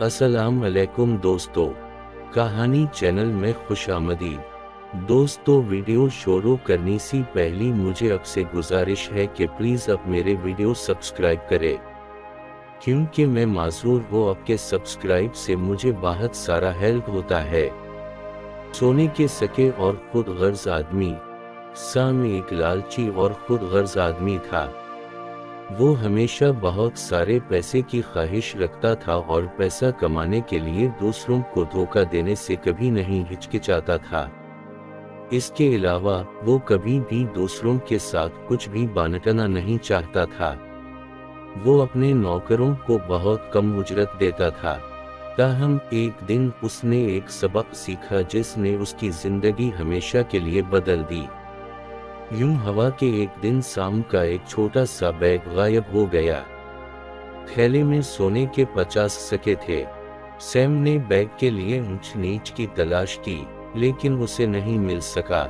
अस्सलाम अलैकुम दोस्तों, कहानी चैनल में खुश आमदीद। दोस्तों, वीडियो शुरू करने से पहले मुझे आपसे गुजारिश है कि प्लीज़ आप मेरे वीडियो सब्सक्राइब करें, क्योंकि मैं माजूर हूँ। आपके सब्सक्राइब से मुझे बहुत सारा हेल्प होता है। सोने के सके और खुद गर्ज आदमी। साम एक लालची और खुद गर्ज आदमी था। वो हमेशा बहुत सारे पैसे की ख्वाहिश रखता था और पैसा कमाने के लिए दूसरों को धोखा देने से कभी नहीं हिचकिचाता था। इसके अलावा वो कभी भी दूसरों के साथ कुछ भी बांटना नहीं चाहता था। वो अपने नौकरों को बहुत कम उजरत देता था। ताहम एक दिन उसने एक सबक सीखा जिसने उसकी जिंदगी हमेशा के लिए बदल दी। यूं हवा के एक दिन शाम का एक छोटा सा बैग गायब हो गया। थैले में सोने के 50 सिक्के थे। सैम ने बैग के लिए ऊंच नीच की तलाश की, लेकिन उसे नहीं मिल सका।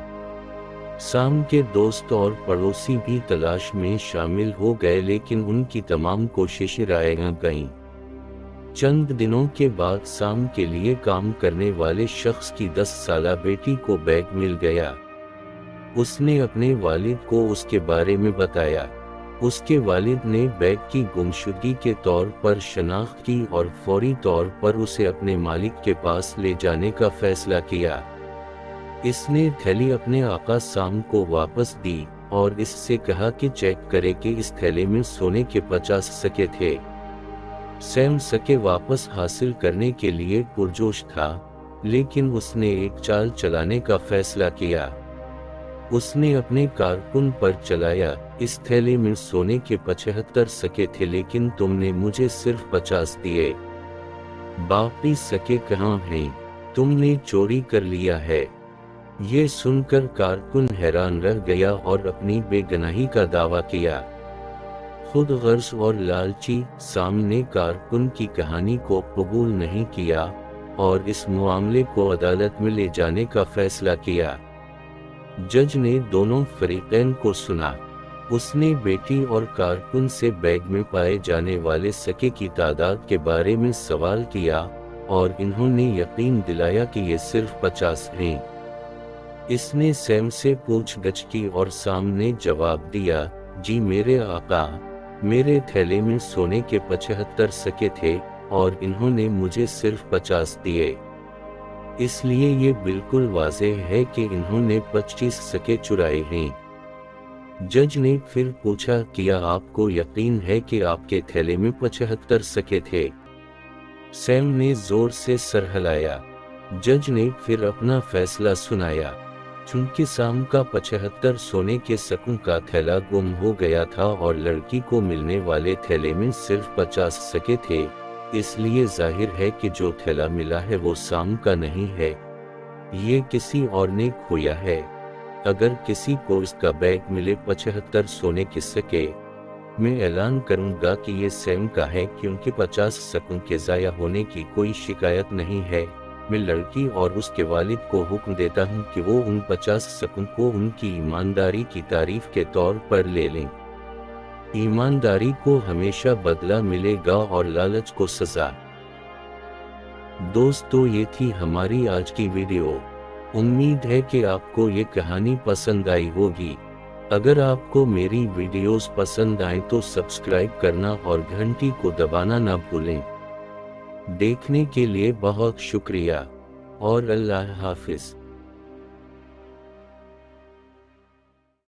शाम के दोस्त और पड़ोसी भी तलाश में शामिल हो गए, लेकिन उनकी तमाम कोशिशें रह गईं। चंद दिनों के बाद शाम के लिए काम करने वाले शख्स की 10 साला बेटी को बैग मिल गया। उसने अपने वालिद को उसके बारे में बताया। उसके वालिद ने बैग की गुमशुदगी के तौर पर शनाख्त की और फौरी तौर पर उसे अपने मालिक के पास ले जाने का फैसला किया। इसने थैली अपने आका शाम को वापस दी और इससे कहा कि चेक करे कि इस थैले में सोने के 50 सिक्के थे। सैम सिक्के वापस हासिल करने के लिए पुरजोश था, लेकिन उसने एक चाल चलाने का फैसला किया। उसने अपने कारकुन पर चलाया, इस थैले में सोने के 75 सिक्के थे, लेकिन तुमने मुझे सिर्फ 50 दिए। बाकी सिक्के कहाँ हैं? तुमने चोरी कर लिया है। ये सुनकर कारकुन हैरान रह गया और अपनी बेगुनाही का दावा किया। खुद गर्ज और लालची शाम ने कारकुन की कहानी को कबूल नहीं किया और इस मामले को अदालत में ले जाने का फैसला किया। जज ने दोनों फरीकैन को सुना। उसने बेटी और कारकुन से बैग में पाए जाने वाले सिक्के की तादाद के बारे में सवाल किया और इन्होंने यकीन दिलाया कि ये सिर्फ 50 हैं। इसने सैम से पूछगछ की और सामने जवाब दिया, जी मेरे आका, मेरे थैले में सोने के 75 सिक्के थे और इन्होंने मुझे सिर्फ 50 दिए। इसलिए ये बिल्कुल वाज़ेह है कि इन्होंने 25 सिक्के चुराए हैं। जज ने फिर पूछा, क्या आपको यकीन है कि आपके थैले में 75 सिक्के थे? सैम ने जोर से सर हिलाया। जज ने फिर अपना फैसला सुनाया। चूंकि शाम का 75 सोने के सिक्कों का थैला गुम हो गया था और लड़की को मिलने वाले थैले में सिर्फ 50 सिक्के थे, इसलिए जाहिर है कि जो थैला मिला है वो शाम का नहीं है, ये किसी और ने खोया है। अगर किसी को इसका बैग मिले 75 सोने के सिक्के, मैं ऐलान करूंगा कि ये सैम का है, क्योंकि 50 सिक्कों के ज़ाया होने की कोई शिकायत नहीं है। मैं लड़की और उसके वालिद को हुक्म देता हूं कि वो उन 50 सिक्कों को उनकी ईमानदारी की तारीफ के तौर पर ले लें। ईमानदारी को हमेशा बदला मिलेगा और लालच को सजा। दोस्तों, ये थी हमारी आज की वीडियो। उम्मीद है कि आपको ये कहानी पसंद आई होगी। अगर आपको मेरी वीडियोस पसंद आए तो सब्सक्राइब करना और घंटी को दबाना ना भूलें। देखने के लिए बहुत शुक्रिया और अल्लाह हाफिज।